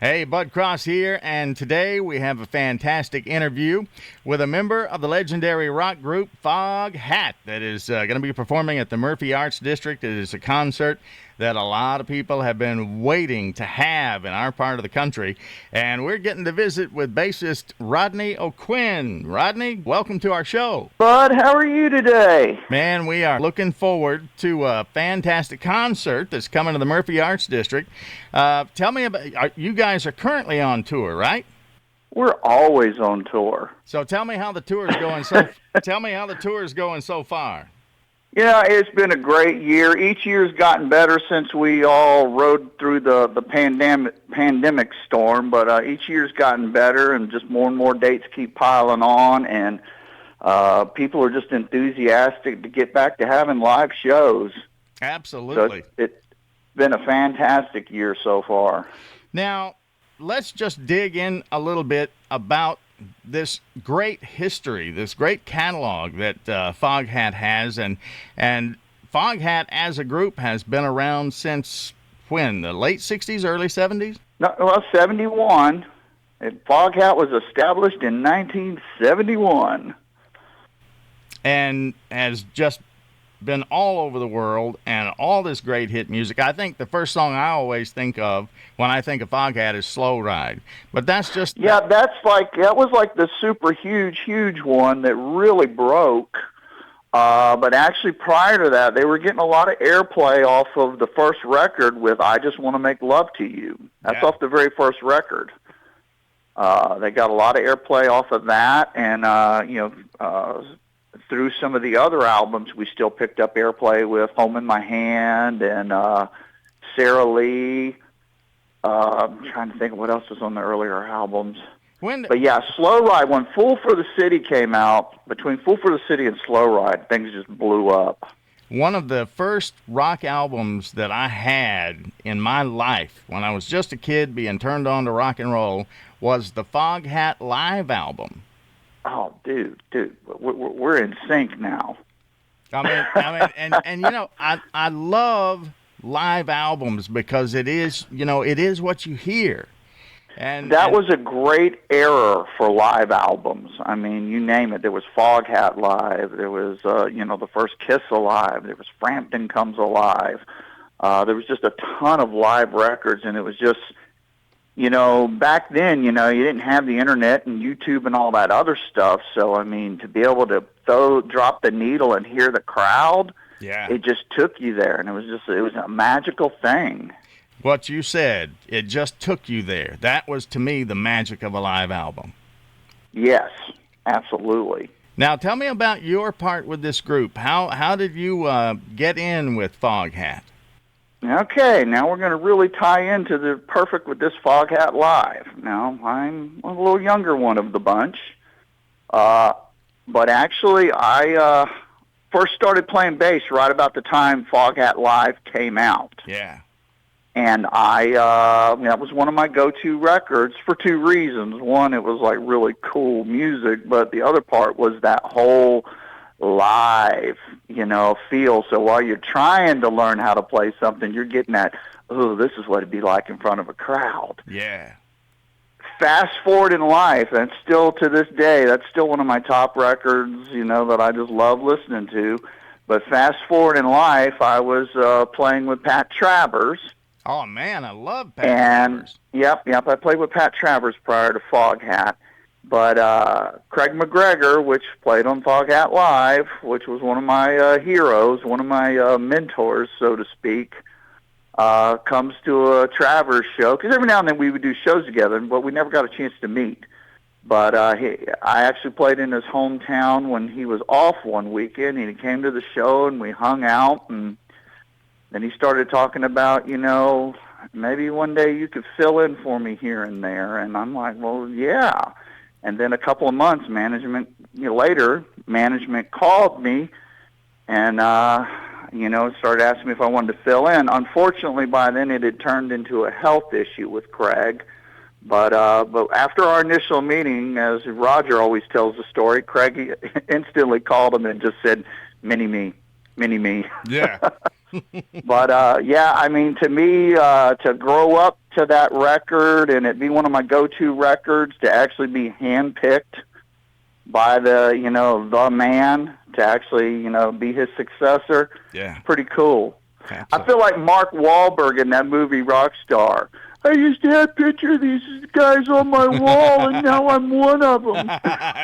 Hey, Bud Cross here, and today we have a fantastic interview with a member of the legendary rock group Foghat that is going to be performing at the Murphy Arts District. It is a concert that a lot of people have been waiting to have in our part of the country, and we're getting to visit with bassist Rodney O'Quinn. Rodney, welcome to our show. Bud, how are you today? Man, we are looking forward to a fantastic concert that's coming to the Murphy Arts District. Tell me about, you guys are currently on tour, right? We're always on tour. So tell me how the tour is going tell me how the tour is going so far. Yeah, it's been a great year. Each year's gotten better since we all rode through the pandemic storm, but each year's gotten better, and just more and more dates keep piling on, and people are just enthusiastic to get back to having live shows. Absolutely. So it's been a fantastic year so far. Now, let's just dig in a little bit about this great history, this great catalog that Foghat has, and Foghat as a group has been around since when? The late 60s, early 70s? No, well, 71. And Foghat was established in 1971. And has just been all over the world, and all this great hit music. I think the first song I always think of when I think of Foghat is Slow Ride. But that's just... Yeah, that was like the super huge one that really broke. But actually prior to that, they were getting a lot of airplay off of the first record with I Just Want to Make Love to You. That's off the very first record. They got a lot of airplay off of that, and through some of the other albums, we still picked up airplay with Home in My Hand and Sarah Lee. I'm trying to think of what else was on the earlier albums. But yeah, Slow Ride, when Fool for the City came out, between Fool for the City and Slow Ride, things just blew up. One of the first rock albums that I had in my life, when I was just a kid being turned on to rock and roll, was the Foghat Live album. Oh, dude, we're in sync now. I mean, and you know, I love live albums because it is what you hear. And that was a great era for live albums. I mean, you name it. There was Foghat Live. There was, the first Kiss Alive. There was Frampton Comes Alive. There was just a ton of live records, and it was just... back then, you didn't have the internet and YouTube and all that other stuff. So, I mean, to be able to drop the needle and hear the crowd, it just took you there. And it was a magical thing. What you said, it just took you there. That was, to me, the magic of a live album. Yes, absolutely. Now, tell me about your part with this group. How did you get in with Foghat? Okay, now we're going to really tie into the perfect with this Foghat Live. Now, I'm a little younger one of the bunch, but actually I first started playing bass right about the time Foghat Live came out. Yeah. And that was one of my go-to records for two reasons. One, it was like really cool music, but the other part was that whole live, feel. So while you're trying to learn how to play something, you're getting that, oh, this is what it'd be like in front of a crowd. Yeah. Fast forward in life, and still to this day, that's still one of my top records, that I just love listening to. But fast forward in life, I was playing with Pat Travers. Oh, man, I love Pat Travers. Yep, I played with Pat Travers prior to Foghat. But Craig McGregor, which played on Foghat Live, which was one of my heroes, one of my mentors, so to speak, comes to a Travers show. Because every now and then we would do shows together, but we never got a chance to meet. But I actually played in his hometown when he was off one weekend, and he came to the show, and we hung out, and then he started talking about, maybe one day you could fill in for me here and there. And I'm like, well, yeah. And then a couple of months, later, management called me and, started asking me if I wanted to fill in. Unfortunately, by then it had turned into a health issue with Craig. But after our initial meeting, as Roger always tells the story, Craig instantly called him and just said, mini-me. Yeah. But, to me, to grow up to that record, and it'd be one of my go-to records to actually be handpicked by the man to actually, be his successor. Yeah. Pretty cool. Absolutely. I feel like Mark Wahlberg in that movie Rockstar. I used to have pictures of these guys on my wall, and now I'm one of them.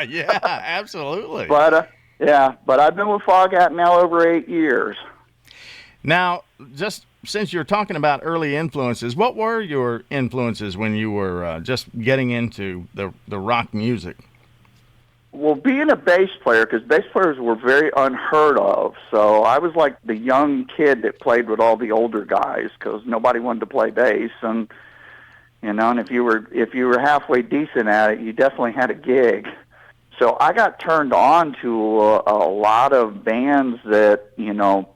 Yeah, absolutely. But I've been with Foghat now over 8 years. Now, just since you're talking about early influences, what were your influences when you were just getting into the rock music? Well, being a bass player, because bass players were very unheard of, so I was like the young kid that played with all the older guys because nobody wanted to play bass, and and if you were halfway decent at it, you definitely had a gig. So I got turned on to a lot of bands that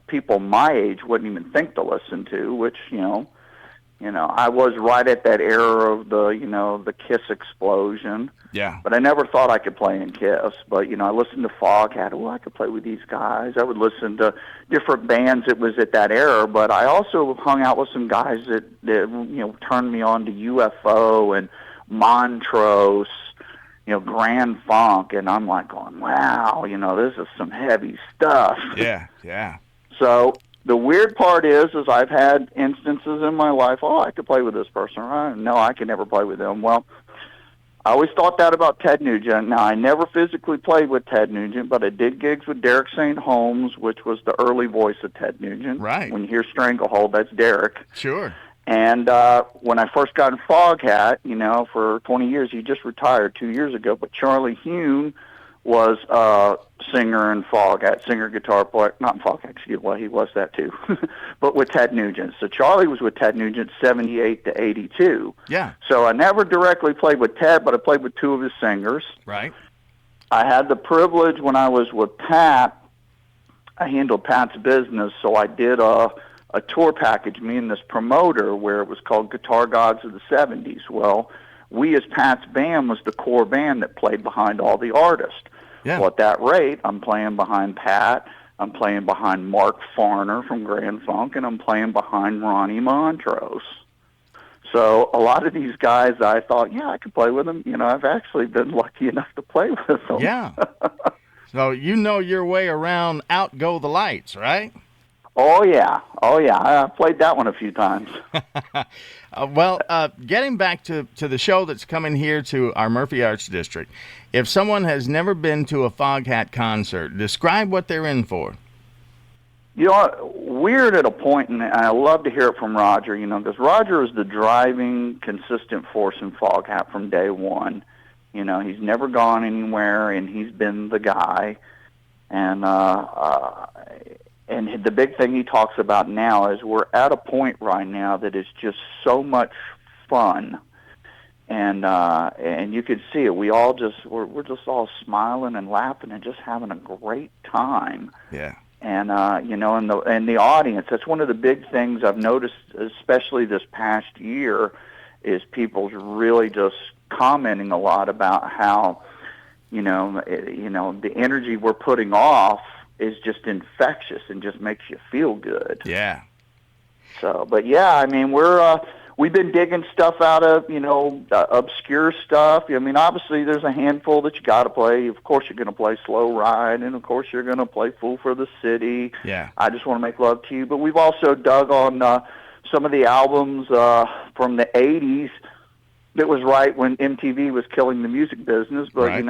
people my age wouldn't even think to listen to, which I was right at that era of the Kiss explosion. Yeah. But I never thought I could play in Kiss. But I listened to Foghat. I could play with these guys. I would listen to different bands that was at that era. But I also hung out with some guys that turned me on to UFO and Montrose, Grand Funk, and I'm like going, wow, this is some heavy stuff. Yeah, yeah. So the weird part is I've had instances in my life, I could play with this person. No, I could never play with them. Well, I always thought that about Ted Nugent. Now, I never physically played with Ted Nugent, but I did gigs with Derek St. Holmes, which was the early voice of Ted Nugent. Right. When you hear Stranglehold, that's Derek. Sure. And when I first got in Foghat, for 20 years, he just retired 2 years ago, but Charlie Hume was a singer in Foghat, singer, guitar player, not in Foghat, excuse me, he was that too, but with Ted Nugent. So Charlie was with Ted Nugent 78 to 82. Yeah. So I never directly played with Ted, but I played with two of his singers. Right. I had the privilege when I was with Pat, I handled Pat's business, so I did a tour package, me and this promoter, where it was called Guitar Gods of the 70s. Well, we as Pat's band was the core band that played behind all the artists. Yeah. Well, at that rate, I'm playing behind Pat, I'm playing behind Mark Farner from Grand Funk, and I'm playing behind Ronnie Montrose. So a lot of these guys, I thought, I could play with them. I've actually been lucky enough to play with them. Yeah. So you know your way around Out Go the Lights, right? Oh, yeah. I played that one a few times. Getting back to the show that's coming here to our Murphy Arts District, if someone has never been to a Foghat concert, describe what they're in for. We're at a point, and I love to hear it from Roger, because Roger is the driving, consistent force in Foghat from day one. He's never gone anywhere, and he's been the guy. And the big thing he talks about now is we're at a point right now that is just so much fun, and you could see it. We're just all smiling and laughing and just having a great time. Yeah. And and the audience. That's one of the big things I've noticed, especially this past year, is people's really just commenting a lot about how, the energy we're putting off is just infectious and just makes you feel good. Yeah. So, but we've been digging stuff out of, obscure stuff. Obviously there's a handful that you got to play. Of course you're going to play Slow Ride, and of course you're going to play Fool for the City. Yeah. I Just Want to Make Love to You. But we've also dug on some of the albums from the 80s. That was right when MTV was killing the music business, but right.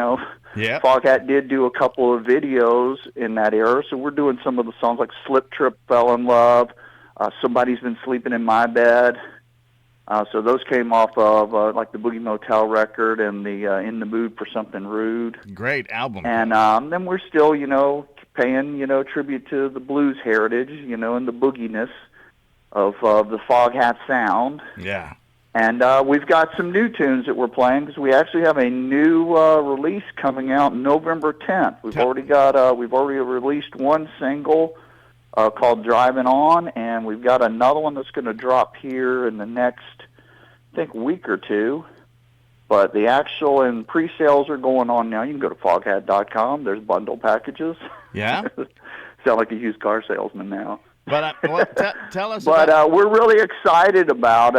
Yep. Foghat did do a couple of videos in that era, so we're doing some of the songs like Slip Trip, Fell in Love, Somebody's Been Sleeping in My Bed. So those came off of like the Boogie Motel record and the In the Mood for Something Rude. Great album. And then we're still, paying, tribute to the blues heritage, and the booginess of the Foghat sound. Yeah. And we've got some new tunes that we're playing because we actually have a new release coming out November 10th. We've already released one single called Driving On, and we've got another one that's going to drop here in the next, I think, week or two. But the actual and pre-sales are going on now. You can go to foghat.com. There's bundle packages. Yeah. Sound like a used car salesman now. But tell us But about. we're really excited about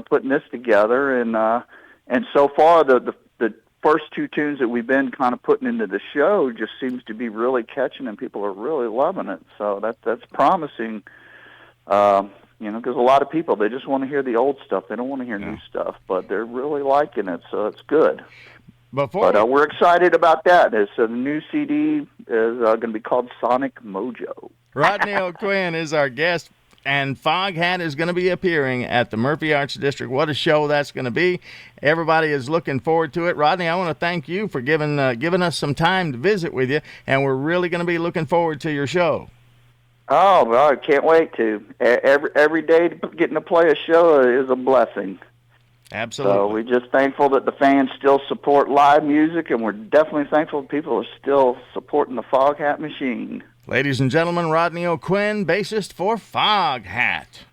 putting this together, and so far the first two tunes that we've been kind of putting into the show just seems to be really catching, and people are really loving it. So that's promising. Because a lot of people, they just want to hear the old stuff. They don't want to hear new stuff, but they're really liking it, so it's good. We're excited about that. The new CD is going to be called Sonic Mojo. Rodney O'Quinn is our guest, and Foghat is going to be appearing at the Murphy Arts District. What a show that's going to be. Everybody is looking forward to it. Rodney, I want to thank you for giving us some time to visit with you, and we're really going to be looking forward to your show. Oh, well, I can't wait to. Every day getting to play a show is a blessing. Absolutely. So we're just thankful that the fans still support live music, and we're definitely thankful that people are still supporting the Foghat machine. Ladies and gentlemen, Rodney O'Quinn, bassist for Foghat.